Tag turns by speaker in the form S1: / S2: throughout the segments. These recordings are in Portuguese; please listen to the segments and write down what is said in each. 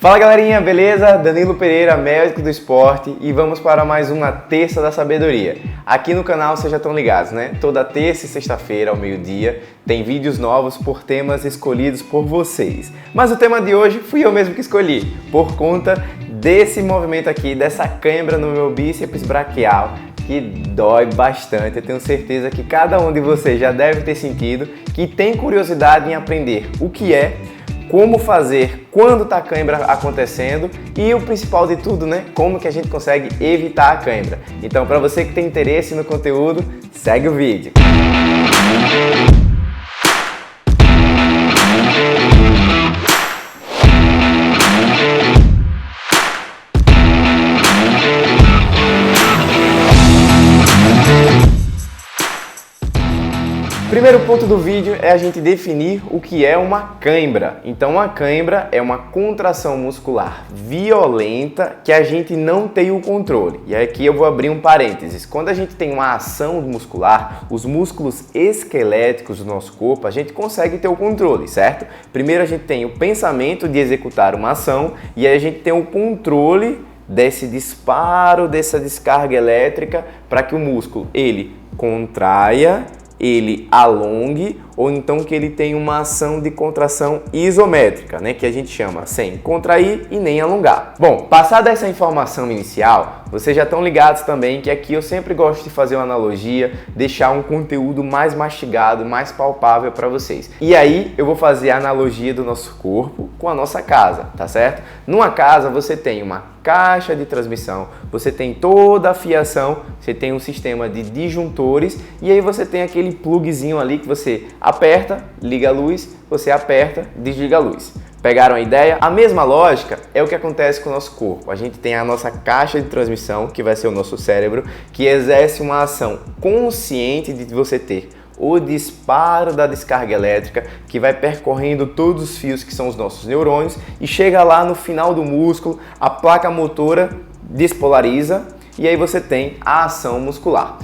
S1: Fala galerinha, beleza? Danilo Pereira, médico do esporte, e vamos para mais uma Terça da Sabedoria. Aqui no canal vocês já estão ligados, né? Toda terça e sexta-feira ao meio-dia tem vídeos novos por temas escolhidos por vocês. Mas o tema de hoje fui eu mesmo que escolhi, por conta desse movimento aqui, dessa cãibra no meu bíceps braquial, que dói bastante. Eu tenho certeza que cada um de vocês já deve ter sentido, que tem curiosidade em aprender o que é, como fazer quando está a cãibra acontecendo e o principal de tudo, né? Como que a gente consegue evitar a cãibra. Então, para você que tem interesse no conteúdo, segue o vídeo. Primeiro ponto do vídeo é a gente definir o que é uma cãibra. Então, uma cãibra é uma contração muscular violenta que a gente não tem o controle. E aqui eu vou abrir um parênteses. Quando a gente tem uma ação muscular, os músculos esqueléticos do nosso corpo, a gente consegue ter o controle, certo? Primeiro a gente tem o pensamento de executar uma ação e aí a gente tem o controle desse disparo, dessa descarga elétrica para que o músculo ele contraia, ele alongue, ou então que ele tenha uma ação de contração isométrica, né, que a gente chama sem contrair e nem alongar. Bom, passada essa informação inicial, vocês já estão ligados também que aqui eu sempre gosto de fazer uma analogia, deixar um conteúdo mais mastigado, mais palpável para vocês. E aí eu vou fazer a analogia do nosso corpo com a nossa casa, tá certo? Numa casa você tem uma caixa de transmissão, você tem toda a fiação, você tem um sistema de disjuntores e aí você tem aquele plugzinho ali que você aperta, liga a luz, você aperta, desliga a luz. Pegaram a ideia? A mesma lógica é o que acontece com o nosso corpo. A gente tem a nossa caixa de transmissão, que vai ser o nosso cérebro, que exerce uma ação consciente de você ter o disparo da descarga elétrica, que vai percorrendo todos os fios que são os nossos neurônios e chega lá no final do músculo, a placa motora despolariza e aí você tem a ação muscular.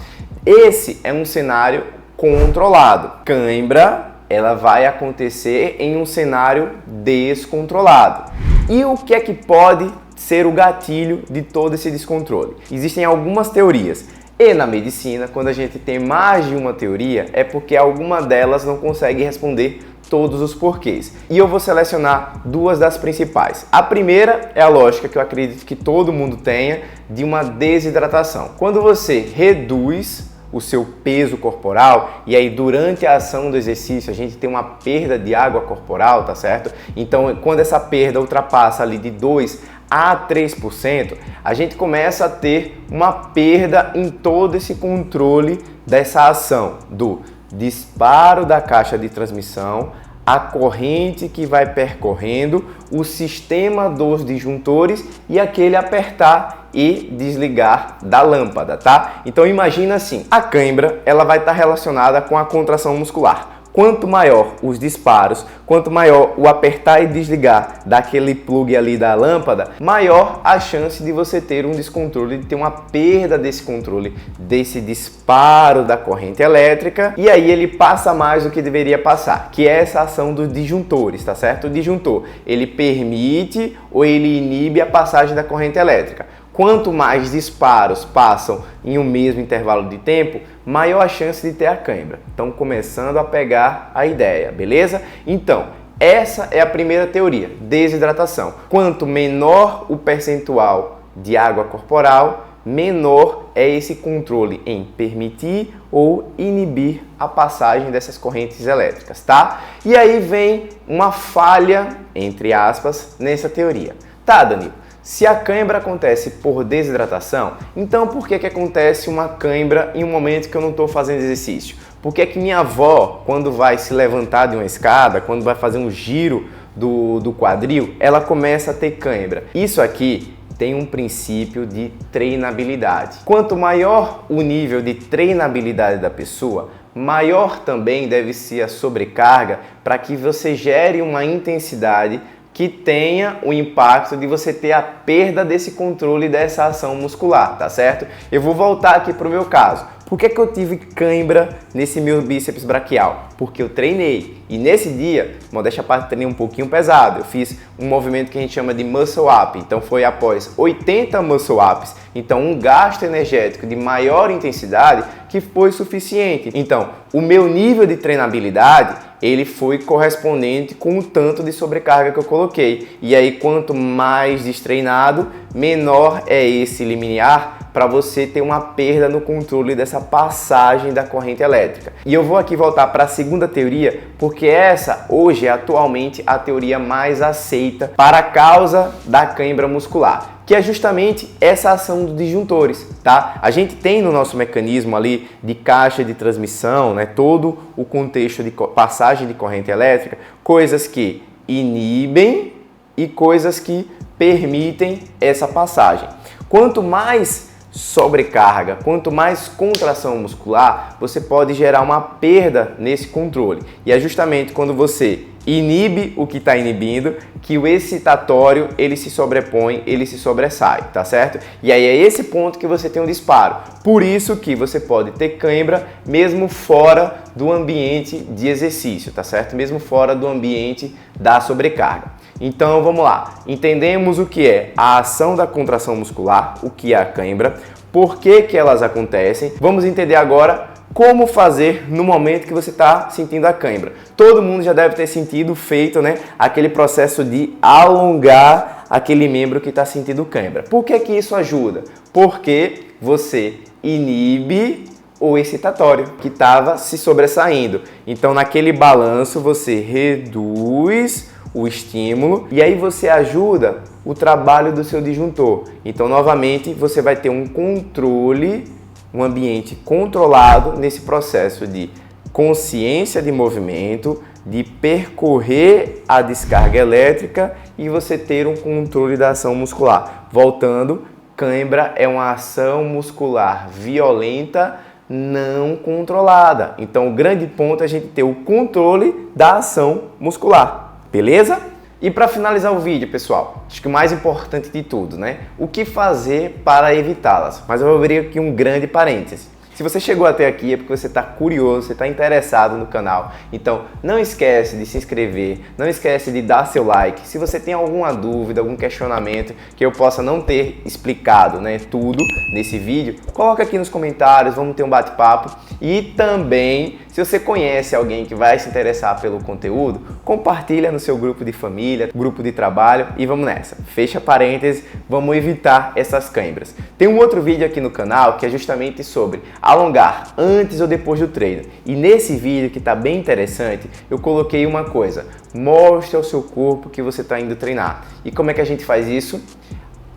S1: Esse é um cenário controlado. Cãibra, ela vai acontecer em um cenário descontrolado. E o que é que pode ser o gatilho de todo esse descontrole? Existem algumas teorias. E na medicina, quando a gente tem mais de uma teoria, é porque alguma delas não consegue responder todos os porquês. E eu vou selecionar duas das principais. A primeira é a lógica que eu acredito que todo mundo tenha de uma desidratação. Quando você reduz o seu peso corporal e aí durante a ação do exercício a gente tem uma perda de água corporal, tá certo? Então, quando essa perda ultrapassa ali de 2 a 3%, a gente começa a ter uma perda em todo esse controle dessa ação do disparo da caixa de transmissão, a corrente que vai percorrendo, o sistema dos disjuntores e aquele apertar e desligar da lâmpada, tá? Então imagina assim, a cãibra ela vai estar relacionada com a contração muscular. Quanto maior os disparos, quanto maior o apertar e desligar daquele plug ali da lâmpada, maior a chance de você ter um descontrole, de ter uma perda desse controle, desse disparo da corrente elétrica, e aí ele passa mais do que deveria passar, que é essa ação dos disjuntores, tá certo? O disjuntor, ele permite ou ele inibe a passagem da corrente elétrica. Quanto mais disparos passam em um mesmo intervalo de tempo, maior a chance de ter a cãibra. Então, começando a pegar a ideia, beleza? Então, essa é a primeira teoria, desidratação. Quanto menor o percentual de água corporal, menor é esse controle em permitir ou inibir a passagem dessas correntes elétricas, tá? E aí vem uma falha, entre aspas, nessa teoria. Tá, Danilo? Se a cãibra acontece por desidratação, então por que acontece uma cãibra em um momento que eu não estou fazendo exercício? Por que minha avó, quando vai se levantar de uma escada, quando vai fazer um giro do quadril, ela começa a ter cãibra? Isso aqui tem um princípio de treinabilidade. Quanto maior o nível de treinabilidade da pessoa, maior também deve ser a sobrecarga para que você gere uma intensidade que tenha o impacto de você ter a perda desse controle dessa ação muscular, tá certo? Eu vou voltar aqui para o meu caso. Por que eu tive cãibra nesse meu bíceps braquial? Porque eu treinei. E nesse dia, modéstia à parte, treinei um pouquinho pesado. Eu fiz um movimento que a gente chama de muscle up. Então foi após 80 muscle ups. Então um gasto energético de maior intensidade que foi suficiente. Então o meu nível de treinabilidade, ele foi correspondente com o tanto de sobrecarga que eu coloquei. E aí quanto mais destreinado, menor é esse limiar para você ter uma perda no controle dessa passagem da corrente elétrica. E eu vou aqui voltar para a segunda teoria, porque essa hoje é atualmente a teoria mais aceita para a causa da cãibra muscular, que é justamente essa ação dos disjuntores, tá? A gente tem no nosso mecanismo ali de caixa de transmissão, né, todo o contexto de passagem de corrente elétrica, coisas que inibem e coisas que permitem essa passagem. Quanto mais sobrecarga, quanto mais contração muscular, você pode gerar uma perda nesse controle. E é justamente quando você inibe o que está inibindo que o excitatório ele se sobrepõe, ele se sobressai, tá certo? E aí é esse ponto que você tem um disparo. Por isso que você pode ter cãibra mesmo fora do ambiente de exercício, tá certo? Mesmo fora do ambiente da sobrecarga. Então vamos lá, entendemos o que é a ação da contração muscular, o que é a cãibra, por que elas acontecem. Vamos entender agora como fazer no momento que você está sentindo a cãibra. Todo mundo já deve ter sentido, feito, né, aquele processo de alongar aquele membro que está sentindo cãibra. Por que isso ajuda? Porque você inibe o excitatório que estava se sobressaindo. Então naquele balanço você reduz o estímulo e aí você ajuda o trabalho do seu disjuntor. Então novamente você vai ter um controle, um ambiente controlado nesse processo de consciência de movimento, de percorrer a descarga elétrica e você ter um controle da ação muscular. Voltando, cãibra é uma ação muscular violenta não controlada. Então o grande ponto é a gente ter o controle da ação muscular. Beleza? E para finalizar o vídeo, pessoal, acho que o mais importante de tudo, né? O que fazer para evitá-las? Mas eu vou abrir aqui um grande parêntese. Se você chegou até aqui é porque você está curioso, você está interessado no canal. Então não esquece de se inscrever, não esquece de dar seu like. Se você tem alguma dúvida, algum questionamento que eu possa não ter explicado, né, tudo nesse vídeo, coloca aqui nos comentários, vamos ter um bate-papo. E também, se você conhece alguém que vai se interessar pelo conteúdo, compartilha no seu grupo de família, grupo de trabalho e vamos nessa. Fecha parênteses, vamos evitar essas cãibras. Tem um outro vídeo aqui no canal que é justamente sobre alongar antes ou depois do treino. E nesse vídeo, que está bem interessante, eu coloquei uma coisa: mostre ao seu corpo que você está indo treinar. E como é que a gente faz isso?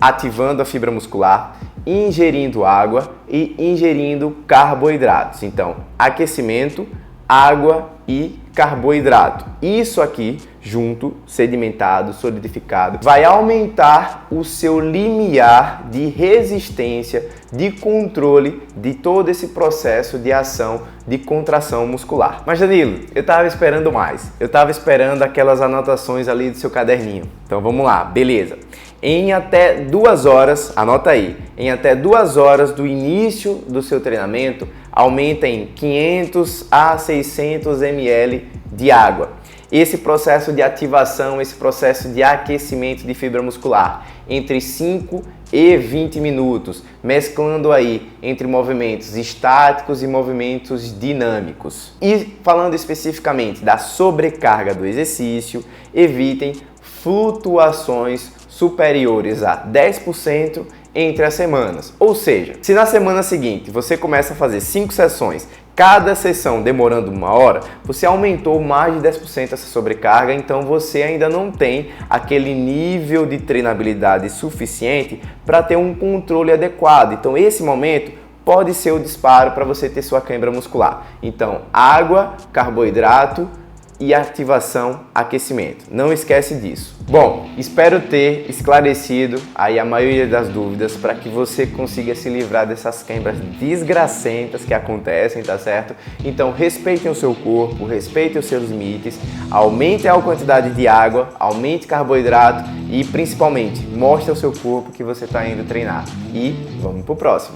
S1: Ativando a fibra muscular, ingerindo água e ingerindo carboidratos. Então, aquecimento, água e carboidrato. Isso aqui, junto, sedimentado, solidificado, vai aumentar o seu limiar de resistência, de controle de todo esse processo de ação de contração muscular. Mas Danilo, eu estava esperando mais. Eu estava esperando aquelas anotações ali do seu caderninho. Então vamos lá, beleza. Em até 2 horas, anota aí, em até 2 horas do início do seu treinamento, aumenta em 500 a 600 ml de água. Esse processo de ativação, esse processo de aquecimento de fibra muscular, entre 5 e 20 minutos, mesclando aí entre movimentos estáticos e movimentos dinâmicos. E falando especificamente da sobrecarga do exercício, evitem flutuações superiores a 10% entre as semanas. Ou seja, se na semana seguinte você começa a fazer 5 sessões, cada sessão demorando 1 hora, você aumentou mais de 10% essa sobrecarga, então você ainda não tem aquele nível de treinabilidade suficiente para ter um controle adequado. Então esse momento pode ser o disparo para você ter sua cãibra muscular. Então água, carboidrato e ativação, aquecimento. Não esquece disso. Bom, espero ter esclarecido aí a maioria das dúvidas para que você consiga se livrar dessas cãibras desgracentas que acontecem, tá certo? Então respeitem o seu corpo, respeitem os seus limites, aumente a quantidade de água, aumente carboidrato e principalmente mostre ao seu corpo que você está indo treinar. E vamos pro próximo.